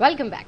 Welcome back.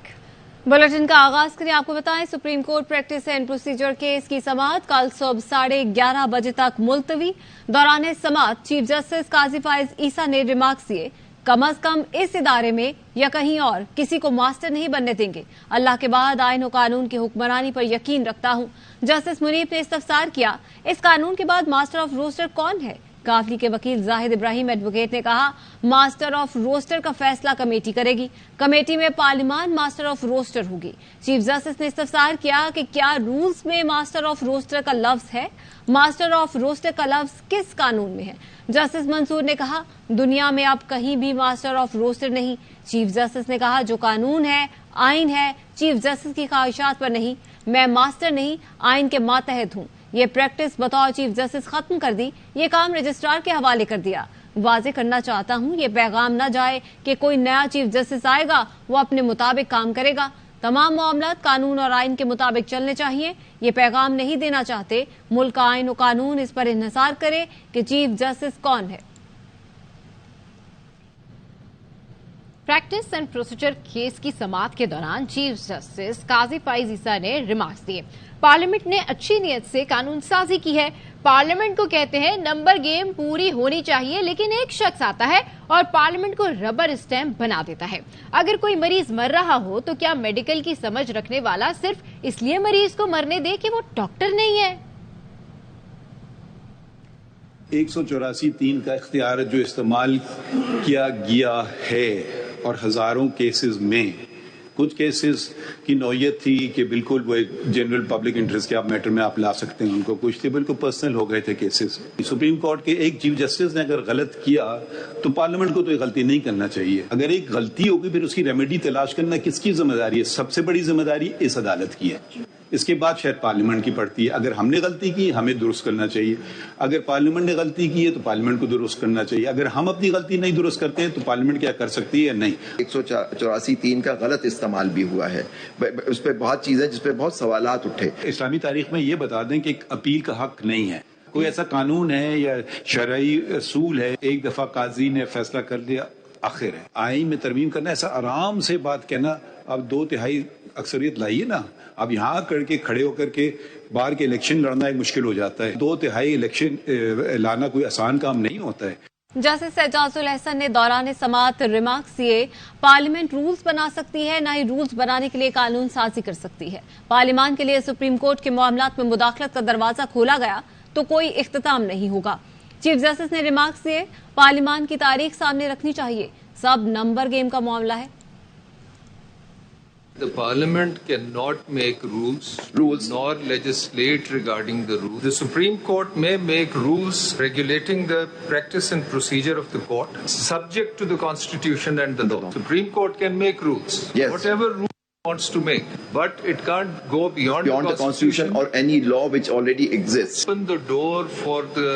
Bulletin का आगाज करें। आपको बताएं, supreme court practice and procedure case की समाअत कल सुबह 11:30 बजे तक मुलतवी। दौरान समाअत चीफ जस्टिस काजी फाइज ईसा ने रिमार्क्स दिए, कम अज कम इस इदारे में या कहीं और किसी को मास्टर नहीं बनने देंगे। अल्लाह के बाद आइन और कानून की हुक्मरानी पर यकीन रखता हूं। जस्टिस मुनीफ ने इस्तफसार किया, इस कानून के बाद मास्टर ऑफ रोस्टर कौन है? काफली के वकील जाहिद इब्राहिम एडवोकेट ने कहा, मास्टर ऑफ रोस्टर का फैसला कमेटी करेगी। कमेटी में पार्लिमान मास्टर ऑफ रोस्टर होगी। चीफ जस्टिस ने इस्तफसार किया कि क्या रूल्स में मास्टर ऑफ रोस्टर का लफ्ज है? मास्टर ऑफ रोस्टर का लफ्ज किस कानून में है? जस्टिस मंसूर ने कहा, दुनिया में अब कहीं भी मास्टर ऑफ रोस्टर नहीं। चीफ जस्टिस ने कहा, जो कानून है, आइन है, चीफ जस्टिस की ख्वाहिशात पर नहीं। मैं मास्टर नहीं, आइन के मातहत हूं। ये प्रैक्टिस बतौर चीफ जस्टिस खत्म कर दी। ये काम रजिस्ट्रार के हवाले कर दिया। वाजे करना चाहता हूं, ये पैगाम न जाए कि कोई नया चीफ जस्टिस आएगा, वो अपने मुताबिक काम करेगा। तमाम मामलात कानून और आइन के मुताबिक चलने चाहिए। ये पैगाम नहीं देना चाहते मुल्क का आइन और कानून इस पर इन्हिसार करे कि चीफ जस्टिस कौन है। प्रैक्टिस एंड प्रोसीजर केस की समाअत के दौरान चीफ जस्टिस काजी फाइज ईसा ने रिमार्क्स दिए। पार्लियामेंट ने अच्छी नीयत से कानून साजी की है। पार्लियामेंट को कहते हैं नंबर गेम पूरी होनी चाहिए, लेकिन एक शख्स आता है और पार्लियामेंट को रबर स्टैंप बना देता है। अगर कोई मरीज मर रहा हो तो क्या मेडिकल की समझ रखने वाला सिर्फ इसलिए मरीज को मरने दे कि वो डॉक्टर नहीं है? 184(3) का इख्तियार जो इस्तेमाल किया गया है और हजारों केसेस में कुछ केसेस की नौयत थी कि बिल्कुल वो एक जनरल पब्लिक इंटरेस्ट के आप मैटर में आप ला सकते हैं उनको, कुछ थे बिल्कुल पर्सनल हो गए थे केसेस। सुप्रीम कोर्ट के एक चीफ जस्टिस ने अगर गलत किया तो पार्लियामेंट को तो ये गलती नहीं करना चाहिए। अगर एक गलती होगी फिर उसकी रेमेडी तलाश करना किसकी जिम्मेदारी है? सबसे बड़ी जिम्मेदारी इस अदालत की है। इसके बाद शायद पार्लियामेंट की पड़ती है। अगर हमने गलती की हमें दुरुस्त करना चाहिए, अगर पार्लियामेंट ने गलती की है तो पार्लियामेंट को दुरुस्त करना चाहिए। अगर हम अपनी गलती नहीं दुरुस्त करते हैं तो पार्लियामेंट क्या कर सकती है? नहीं। 184(3) का गलत इस्तेमाल भी हुआ है। उस पर बहुत चीजें जिस पे बहुत सवालात उठे। इस्लामी तारीख में ये बता दें कि एक अपील का हक नहीं है। कोई ऐसा कानून है या शरई असूल है, एक दफा काजी ने फैसला कर लिया, आखिर है। आइन में तरमीम करना, ऐसा आराम से बात कहना, अब 2/3 अक्सरियत लाइए ना। अब यहाँ करके खड़े होकर के बाहर के इलेक्शन लड़ना एक मुश्किल हो जाता है। 2/3 इलेक्शन लाना कोई आसान काम नहीं होता है। जस्टिस एजाजुल अहसन ने दौरान समाअत रिमार्क्स दिए, पार्लियामेंट रूल्स बना सकती है, न ही रूल्स बनाने के लिए कानून साजी कर सकती है। पार्लियामान के लिए सुप्रीम कोर्ट के मामलात में मुदाखलत का दरवाजा खोला गया तो कोई इख्तिताम नहीं होगा। चीफ जस्टिस ने रिमार्क्स दिए, पार्लियामान की तारीख सामने रखनी चाहिए, सब नंबर गेम का मामला है। The Parliament cannot make rules nor legislate regarding the rules. The Supreme Court may make rules regulating the practice and procedure of the court subject to the Constitution and the law. Supreme Court can make rules, yes, whatever rule it wants to make, but it can't go beyond the Constitution or any law which already exists. Open the door for the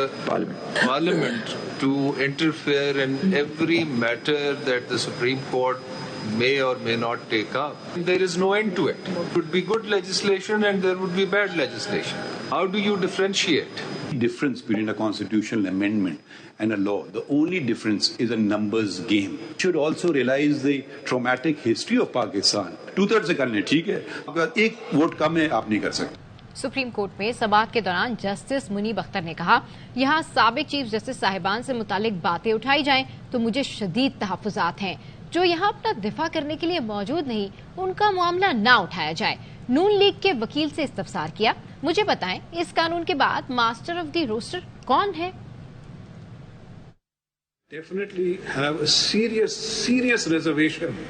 Parliament to interfere in every matter that the Supreme Court may or may not take up. There is no end to it. It would be good legislation and there would be bad legislation. How do you differentiate? Difference between a constitutional amendment and a law, the only difference is a numbers game. You should also realize the traumatic history of Pakistan. 2/3 से करने ठीक है, अगर एक vote कम है आप नहीं कर सकते। सुप्रीम कोर्ट में समाअत के दौरान जस्टिस मुनीब अख्तर ने कहा, यहाँ साबिक चीफ जस्टिस साहिबान से मुतालिक बातें उठाई जाएं तो मुझे शदीद तहफ्फुजात हैं। जो यहाँ अपना दिफा करने के लिए मौजूद नहीं, उनका मामला ना उठाया जाए। नून लीग के वकील से इस्तफसार किया, मुझे बताएं इस कानून के बाद मास्टर ऑफ द रोस्टर कौन है? Definitely have a serious reservation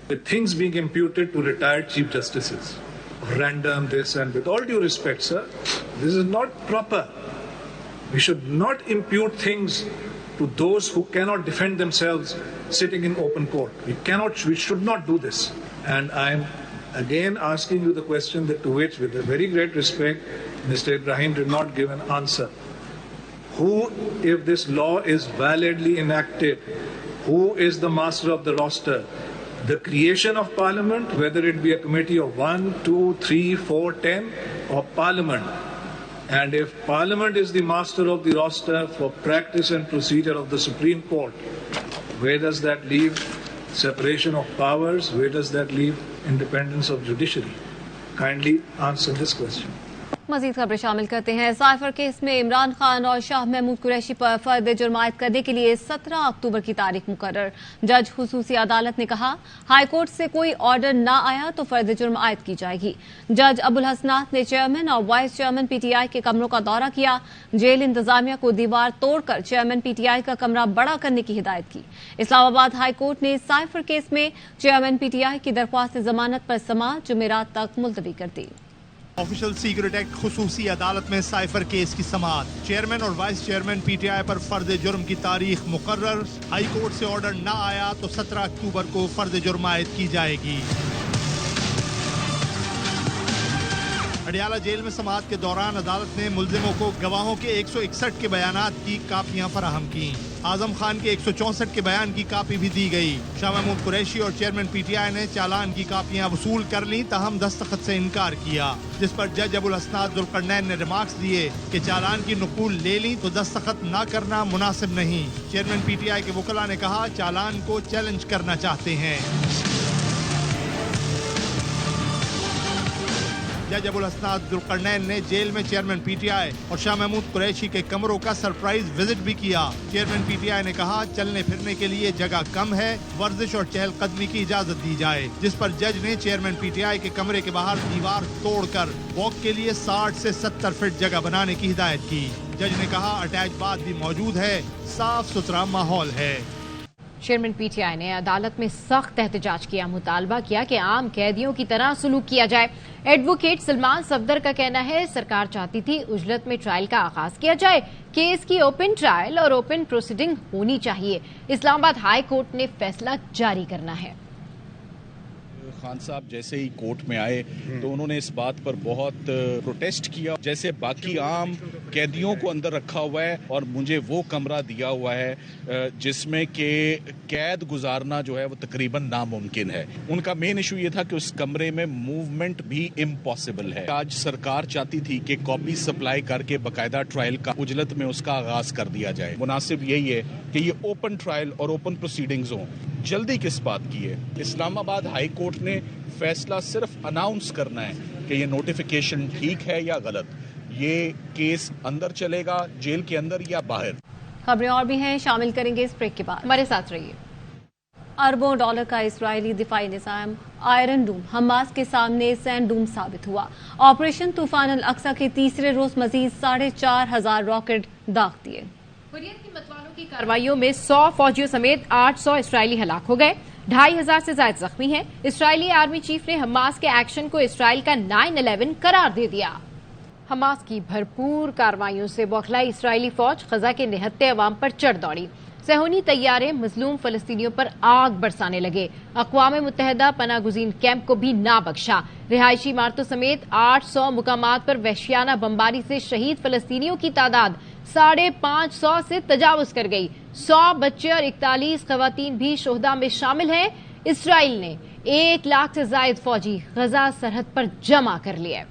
with things being imputed to retired chief justices. Random this, and with all due respect, sir, this is not proper. We should not impute things to those who cannot defend themselves sitting in open court. We should not do this. And I'm again asking you the question that to which, with a very great respect, Mr. Ibrahim did not give an answer. Who, if this law is validly enacted, who is the master of the roster? The creation of Parliament, whether it be a committee of 1, 2, 3, 4, 10, or Parliament. And if Parliament is the master of the roster for practice and procedure of the Supreme Court, where does that leave separation of powers, where does that leave independence of judiciary? Kindly answer this question. मजीद खबरें शामिल करते हैं। Cipher case में इमरान खान और शाह महमूद कुरैशी पर फर्द जुर्म आयद करने के लिए 17 अक्टूबर की तारीख मुकर्रर। जज खुसूसी अदालत ने कहा, हाईकोर्ट से कोई ऑर्डर ना आया तो फर्द जुर्म आयद की जाएगी। जज अबुल हसनात ने चेयरमैन और वाइस चेयरमैन पीटीआई के कमरों का दौरा किया। जेल इंतजामिया को दीवार तोड़कर चेयरमैन पीटीआई का कमरा बड़ा करने की हिदायत की। इस्लामाबाद हाईकोर्ट ने साइफर केस में चेयरमैन पीटीआई की दरख्वास्त जमानत पर समाअत जुमेरात तक मुलतवी कर दी। ऑफिशियल सीक्रेट एक्ट खुसूसी अदालत में साइफर केस की समाअत। चेयरमैन और वाइस चेयरमैन पीटीआई पर फर्द जुर्म की तारीख मुकर्रर। हाई कोर्ट से ऑर्डर न आया तो 17 अक्टूबर को फर्द जुर्म आयद की जाएगी। अडियाला जेल में समाअत के दौरान अदालत ने मुलजिमों को गवाहों के 161 के बयानात की कापियां फराहम की। आजम खान के 164 के बयान की कापी भी दी गई। शाह महमूद कुरैशी और चेयरमैन पीटीआई ने चालान की कापियां वसूल कर ली, ताहम दस्तखत से इनकार किया, जिस पर जज अबुल हसनात जुल्करनैन ने रिमार्क्स दिए कि चालान की नकुल ले ली तो दस्तखत न करना मुनासिब नहीं। चेयरमैन पीटीआई के वकला ने कहा, चालान को चैलेंज करना चाहते हैं। जज अबुल हसनात जुल्करनैन ने जेल में चेयरमैन पीटीआई और शाह महमूद कुरैशी के कमरों का सरप्राइज विजिट भी किया। चेयरमैन पीटीआई ने कहा, चलने फिरने के लिए जगह कम है, वर्जिश और चहलकदमी की इजाजत दी जाए, जिस पर जज ने चेयरमैन पीटीआई के कमरे के बाहर दीवार तोड़कर वॉक के लिए 60 से 70 फीट जगह बनाने की हिदायत की। जज ने कहा, अटैच बाथ भी मौजूद है, साफ सुथरा माहौल है। चेयरमैन पीटीआई ने अदालत में सख्त एहतजाज किया, मुतालबा किया कि आम कैदियों की तरह सलूक किया जाए। एडवोकेट सलमान सफदर का कहना है, सरकार चाहती थी उजलत में ट्रायल का आगाज किया जाए, केस की ओपन ट्रायल और ओपन प्रोसीडिंग होनी चाहिए। इस्लामाबाद हाई कोर्ट ने फैसला जारी करना है। खान साहब जैसे ही कोर्ट में आए तो उन्होंने इस बात पर बहुत प्रोटेस्ट किया, जैसे बाकी आम कैदियों को अंदर रखा हुआ है और मुझे वो कमरा दिया हुआ है जिसमें कि कैद गुजारना जो है वो तकरीबन नामुमकिन है। उनका मेन इशू ये था कि उस कमरे में मूवमेंट भी इम्पॉसिबल है। आज सरकार चाहती थी कि कॉपी सप्लाई करके बाकायदा ट्रायल का उजलत में उसका आगाज कर दिया जाए। मुनासिब यही है कि ये ओपन ट्रायल और ओपन प्रोसीडिंग्स हों। जल्दी किस बात की है? इस्लामाबाद हाई कोर्ट ने फैसला सिर्फ अनाउंस करना है कि ये नोटिफिकेशन ठीक है या गलत, ये केस अंदर चलेगा जेल के अंदर या बाहर। खबरें और भी हैं, शामिल करेंगे इस ब्रेक के बाद। हमारे साथ रहिए। अरबों डॉलर का इस्राएली दिफाई निज़ाम आयरन डूम हमास के सामने सैंड डूम साबित हुआ। ऑपरेशन तूफान अल अक्सा के तीसरे रोज मजीद 4,500 रॉकेट दाग दिए। हुर्रियत की मतवालों की कार्रवाइयों में 100 फौजियों समेत 800 इसराइली हलाक हो गए, 2,500 से ज्यादा जख्मी हैं। इसराइली आर्मी चीफ ने हमास के एक्शन को इसराइल का 9/11 करार दे दिया। हमास की भरपूर कार्रवाइयों से बौखलाई इसराइली फौज गजा के निहत्ते अवाम पर चढ़ दौड़ी। सहूनी तैयारे मजलूम फलस्तीनियों पर आग बरसाने लगे। अक़वाम मुत्तहिदा पनागुज़ीन कैंप को भी ना बख्शा। रिहायशी इमारतों समेत 800 मुकामात पर वहशियाना बमबारी से शहीद फलस्तीनियों की तादाद 550 से तजावुज कर गई। 100 बच्चे और 41 खवातीन भी शोहदा में शामिल हैं। इसराइल ने 1 लाख से जायद फौजी गजा सरहद पर जमा कर लिए।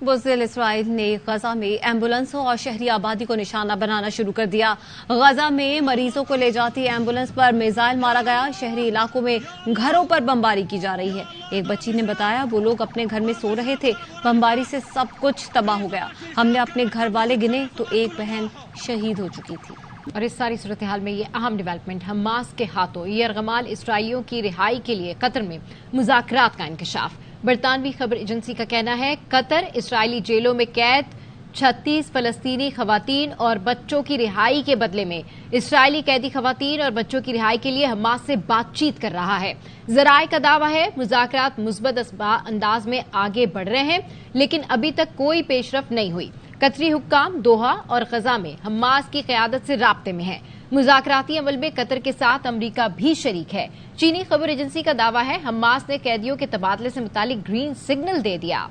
बुज़दिल इसराइल ने गजा में एम्बुलेंसों और शहरी आबादी को निशाना बनाना शुरू कर दिया। गजा में मरीजों को ले जाती एम्बुलेंस पर मिसाइल मारा गया। शहरी इलाकों में घरों पर बमबारी की जा रही है। एक बच्ची ने बताया, वो लोग अपने घर में सो रहे थे, बमबारी से सब कुछ तबाह हो गया। हमने अपने घर वाले गिने तो एक बहन शहीद हो चुकी थी। और इस सारी सूरत हाल में ये अहम डेवलपमेंट, हमास के हाथों यरगमाल इसराइलियों की रिहाई के लिए कतर में मुज़ाकरात का इंकशाफ। बरतानवी खबर एजेंसी का कहना है, कतर इसराइली जेलों में कैद 36 फलस्तीनी खवातीन और बच्चों की रिहाई के बदले में इसराइली कैदी खवातीन और बच्चों की रिहाई के लिए हमास से बातचीत कर रहा है। जराए का दावा है, मुज़ाकरात मुस्बत अंदाज में आगे बढ़ रहे हैं, लेकिन अभी तक कोई पेशरफ नहीं हुई। कतरी हुक्काम दोहा और गजा में हमास की क़यादत से राब्ते में है। मुज़ाकराती अमल में कतर के साथ अमरीका भी शरीक है। चीनी खबर एजेंसी का दावा है, हमास ने कैदियों के तबादले से मुतालिक ग्रीन सिग्नल दे दिया।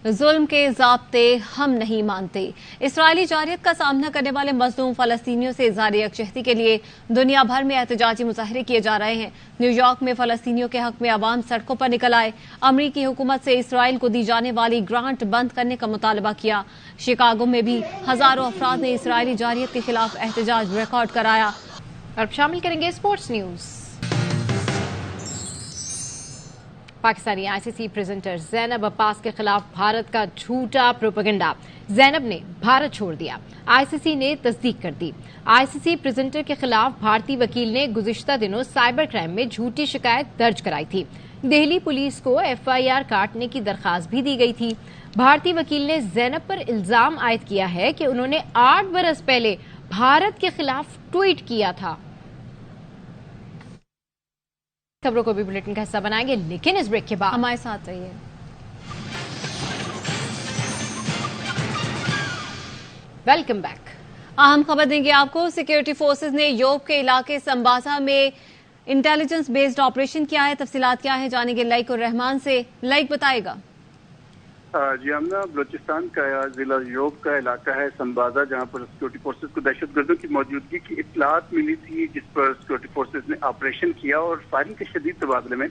जुल्म के ज़ाब्ते हम नहीं मानते। इसराइली जारियत का सामना करने वाले मजलूम फलस्तीनियों से इज़हार यकजहती के लिए दुनिया भर में एहतजाजी मुजाहरे किए जा रहे हैं। न्यूयॉर्क में फलस्तीनियों के हक में अवाम सड़कों पर निकल आए। अमरीकी हुकूमत से इसराइल को दी जाने वाली ग्रांट बंद करने का मुतालबा किया। शिकागो में भी हजारों अफराद ने इसराइली जारियत के खिलाफ एहतजाज रिकॉर्ड कराया। और शामिल करेंगे sports news. Pakistani ICC presenter Zainab Abbas के खिलाफ भारत का झूठा प्रोपेगेंडा। जैनब ने भारत छोड़ दिया, आईसीसी ने तस्दीक कर दी। आईसीसी प्रेजेंटर के खिलाफ भारतीय वकील ने गुज़िश्ता दिनों साइबर क्राइम में झूठी शिकायत दर्ज कराई थी। दिल्ली पुलिस को एफआईआर काटने की दरखास्त भी दी गई थी। भारतीय वकील ने जैनब पर इल्जाम आयद किया है कि उन्होंने 8 बरस पहले भारत के खिलाफ ट्वीट किया था। खबरों को भी बुलेटिन का हिस्सा बनाएंगे, लेकिन इस ब्रेक के बाद हमारे साथ रहिए। Welcome back. अहम खबर देंगे आपको। सिक्योरिटी फोर्सेज ने योब के इलाके संबाजा में इंटेलिजेंस बेस्ड ऑपरेशन किया है। तफसीलात क्या है जानेंगे लाइक और रहमान से। लाइक बताएगा। जी हमना बलोचिस्तान का जिला योब का इलाका है संबाजा, जहां पर सिक्योरिटी फोर्सेज को दहशतगर्दों की मौजूदगी की इत्तलात मिली थी, जिस पर सिक्योरिटी फोर्सेज ने ऑपरेशन किया और फायरिंग के शदीद तबादले में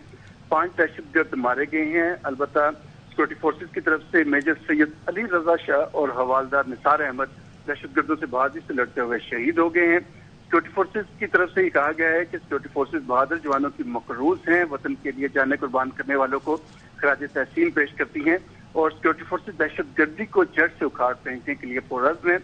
5 दहशतगर्द मारे गए हैं। अलबत्ता सिक्योरिटी फोर्सेज की तरफ से मेजर सैयद अली रजा शाह और हवालदार निसार अहमद दहशतगर्दों से बहादुरी से लड़ते हुए शहीद हो गए हैं। सिक्योरिटी फोर्सेज की तरफ से ये कहा गया है कि सिक्योरिटी फोर्सेज बहादुर जवानों की मकरूज हैं, वतन के लिए जाने कुर्बान करने वालों को खराज तहसीन पेश करती हैं और सिक्योरिटी फोर्सेज दहशतगर्दी को जड़ से उखाड़ फेंकने के लिए पुरअज़्म है।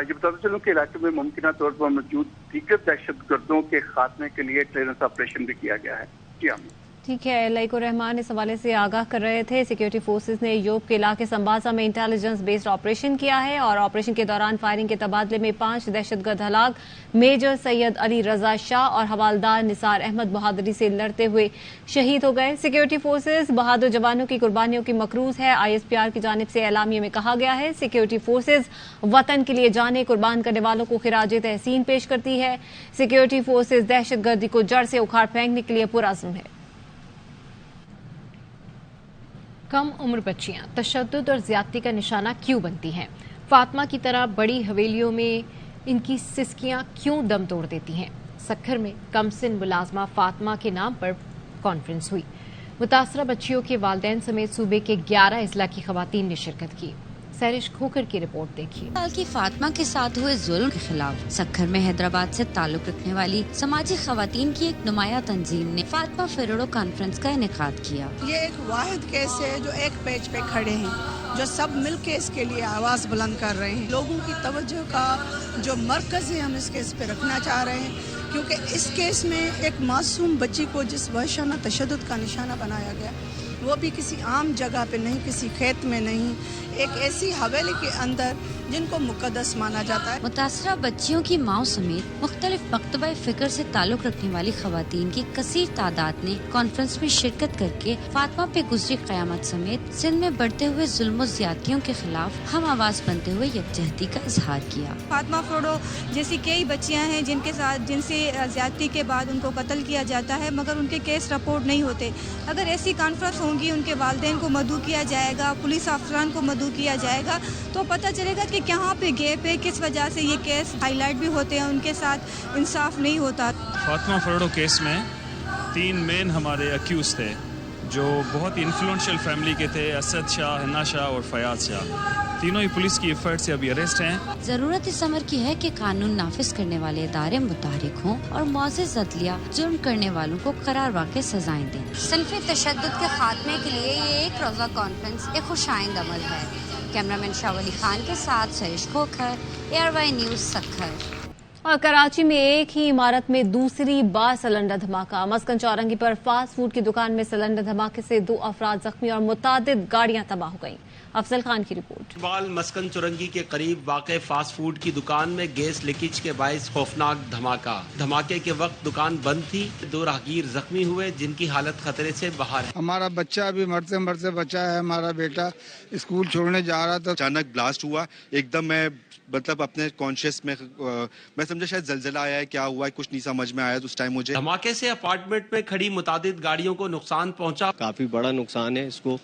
ये बताते चलूं कि इलाके में मुमकिन तौर पर मौजूद दीगर दहशतगर्दों के खात्मे के लिए क्लियरेंस ऑपरेशन भी किया गया है। जी हाँ, ठीक है। लाइको रहमान इस हवाले से आगाह कर रहे थे। सिक्योरिटी फोर्सेज ने योब के इलाके संबाजा में इंटेलिजेंस बेस्ड ऑपरेशन किया है और ऑपरेशन के दौरान फायरिंग के तबादले में 5 दहशतगर्द हलाक, मेजर सैयद अली रजा शाह और हवालदार निसार अहमद बहादुरी से लड़ते हुए शहीद हो गए। सिक्योरिटी फोर्सेज बहादुर जवानों की कुर्बानियों की मकरूज है। आईएसपीआर की जानिब से एलामिया में कहा गया है सिक्योरिटी फोर्सेज वतन के लिए जाने कुर्बान करने वालों को खिराज तहसीन पेश करती है। सिक्योरिटी फोर्सेज दहशतगर्दी को जड़ से उखाड़ फेंकने के लिए पुरअज़्म है। कम उम्र बच्चियां तशद्दुद और ज्यादती का निशाना क्यों बनती हैं? फातिमा की तरह बड़ी हवेलियों में इनकी सिसकियां क्यों दम तोड़ देती हैं? सक्खर में कमसिन मुलाजमा फातिमा के नाम पर कॉन्फ्रेंस हुई। मुतासरा बच्चियों के वालिदैन समेत सूबे के 11 अजला की खवातीन ने शिरकत की। सैरिश खोकर की रिपोर्ट देखिए। साल की फातिमा के साथ हुए जुल्म के खिलाफ सक्खर में हैदराबाद से ताल्लुक रखने वाली समाजी खवातीन की एक नुमाया तंजीम ने फातिमा फेरोडो कॉन्फ्रेंस का इनेकाद किया। ये एक वाहिद केस है जो एक पेज पे खड़े हैं, जो सब मिल के इसके लिए आवाज बुलंद कर रहे हैं। लोगों की तवज्जो का जो मरकज है हम इस केस पे रखना चाह रहे हैं, क्योंकि इस केस में एक मासूम बच्ची को जिस वहशाना तशद्दुद का निशाना बनाया गया, वो भी किसी आम जगह पे नहीं, किसी खेत में नहीं, एक ऐसी हवेली के अंदर जिनको मुकद्दस माना जाता है। मुतासरा बच्चियों की माओ समेत मुख्तलिफ मकतबा फिक्र से ताल्लुक रखने वाली खवातीन की कसीर तादाद ने कॉन्फ्रेंस में शिरकत करके फातिमा पे गुजरी क़यामत समेत सिंध में बढ़ते हुए जुल्म ज़्यादतियों के खिलाफ हम आवाज बनते हुए यकजहती का इजहार किया। फातिमा फेरोडो जैसी कई बच्चियां हैं जिनसे ज़्यादती के बाद उनको कत्ल किया जाता है, मगर उनके केस रिपोर्ट नहीं होते। अगर ऐसी कॉन्फ्रेंस होंगी, उनके वालिदैन को मदऊ किया जाएगा, पुलिस अफसरान को मदऊ किया जाएगा, तो पता चलेगा कि कहाँ पे गैप है, किस वजह से ये केस हाईलाइट भी होते हैं, उनके साथ इंसाफ नहीं होता। फातिमा फेरोडो केस में 3 मेन हमारे अक्यूज थे जो बहुत ही इन्फ्लुएंशियल फैमिली के थे, असद शाह, हिना शाह और फयाज शाह। तीनों ही पुलिस की एफर्ट से अभी अरेस्ट हैं। जरूरत इस अमर की है कि कानून नाफिज करने वाले इदारे मुतहरिक हों और मौज़िज़ अदलिया जुर्म करने वालों को करार वाक़ई सजाएं दें। सिल्फ़े तशद्दुद के खात्मे के लिए ये एक रोज़ा कॉन्फ्रेंस एक खुशाइंद अमल है। कैमरामैन शाह अली खान के साथ सरिश खोखर, ARY न्यूज़ सक्खर। और कराची में एक ही इमारत में दूसरी बार सिलेंडर धमाका। मस्कन चौरंगी पर फास्ट फूड की दुकान में सिलेंडर धमाके से 2 अफराद जख्मी और मुतादिद गाड़ियां तबाह हो गईं। अफजल खान की रिपोर्ट। बाल मस्कन चुरंगी के करीब वाक़े फास्ट फूड की दुकान में गैस लीकेज के बायस खौफनाक धमाका। धमाके के वक्त दुकान बंद थी। 2 राहगीर जख्मी हुए जिनकी हालत खतरे से बाहर है। हमारा बच्चा अभी मरते मरते बचा है। हमारा बेटा स्कूल छोड़ने जा रहा था, अचानक ब्लास्ट हुआ। एकदम मैं मतलब अपने कॉन्शियस में मैं समझा शायद जलजला आया है, क्या हुआ है कुछ नहीं समझ में आया उस टाइम मुझे। धमाके से अपार्टमेंट में खड़ी मुतादिद गाड़ियों को नुकसान पहुंचा। काफी बड़ा नुकसान है, इसको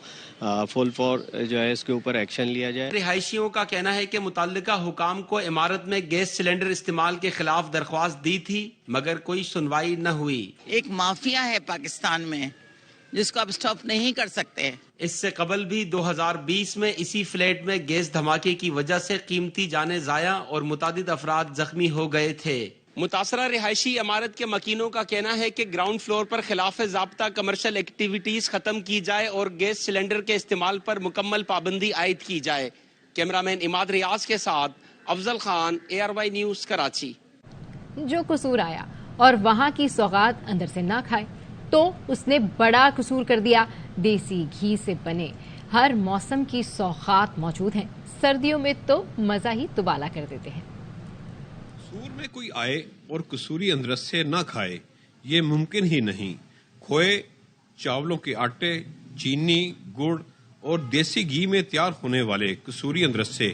फुल फॉर जो है इसके ऊपर एक्शन लिया जाए। रिहायशियों का कहना है कि मुतल्लिका हुकाम को इमारत में गैस सिलेंडर इस्तेमाल के खिलाफ दरख्वास्त दी थी, मगर कोई सुनवाई न हुई। एक माफिया है पाकिस्तान में जिसको आप स्टॉप नहीं कर सकते। इससे कबल भी 2020 में इसी फ्लैट में गैस धमाके की वजह से कीमती जाने जाया और मुतादिद अफराद जख्मी हो गए थे। متاثرہ رہائشی عمارت کے مکینوں کا کہنا ہے کہ گراؤنڈ فلور پر خلاف ضابطہ کمرشل ایکٹیویٹیز ختم کی جائے اور گیس سلنڈر کے استعمال پر مکمل پابندی عائد کی جائے. کیمرامین اماد ریاض کے ساتھ افضل خان، ARY نیوز کراچی. جو قصور آیا اور وہاں کی سوغات اندر سے نہ کھائے تو اس نے بڑا قصور کر دیا. دیسی گھی سے بنے ہر موسم کی سوغات موجود ہیں. سردیوں میں تو مزہ ہی تبالا کر دیتے ہیں. قصور میں کوئی آئے اور قصوری اندرس سے نہ کھائے، یہ ممکن ہی نہیں. کھوئے، چاولوں کے آٹے، چینی، گڑ اور دیسی گھی میں تیار ہونے والے قصوری اندرس سے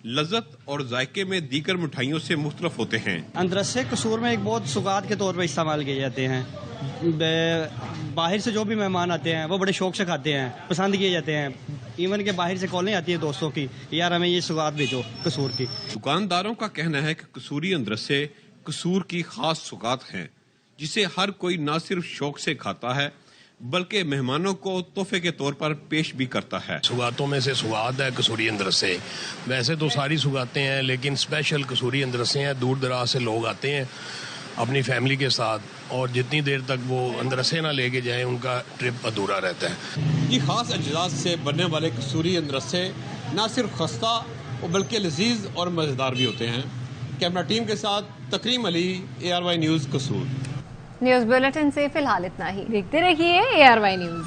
لذت اور ذائقے میں دیگر مٹھائیوں سے مختلف ہوتے ہیں. اندرسے قصور میں ایک بہت سوغات کے طور پر استعمال کیے جاتے ہیں. باہر سے جو بھی مہمان آتے ہیں وہ بڑے شوق سے کھاتے ہیں، پسند کیے جاتے ہیں. ایون کہ باہر سے کالیں آتی ہیں دوستوں کی، یار ہمیں یہ سوغات بھیجو قصور کی. دکانداروں کا کہنا ہے کہ قصوری اندرسے قصور کی خاص سوغات ہیں جسے ہر کوئی نہ صرف شوق سے کھاتا ہے بلکہ مہمانوں کو تحفے کے طور پر پیش بھی کرتا ہے. سوغاتوں میں سے سوغات ہے قصوری اندرسے. ویسے تو ساری سوغاتیں ہیں لیکن اسپیشل قصوری اندرسے ہیں. دور دراز سے لوگ آتے ہیں اپنی فیملی کے ساتھ اور جتنی دیر تک وہ اندرسے نہ لے کے جائیں ان کا ٹرپ ادھورا رہتا ہے. یہ خاص اجزاء سے بننے والے قصوری اندرسے نہ صرف خستہ بلکہ لذیذ اور مزیدار بھی ہوتے ہیں. کیمرہ ٹیم کے ساتھ تکریم علی، ARY نیوز قصور. نیوز بلیٹن سے فی الحال اتنا ہی. دیکھتے رہیے ARY نیوز.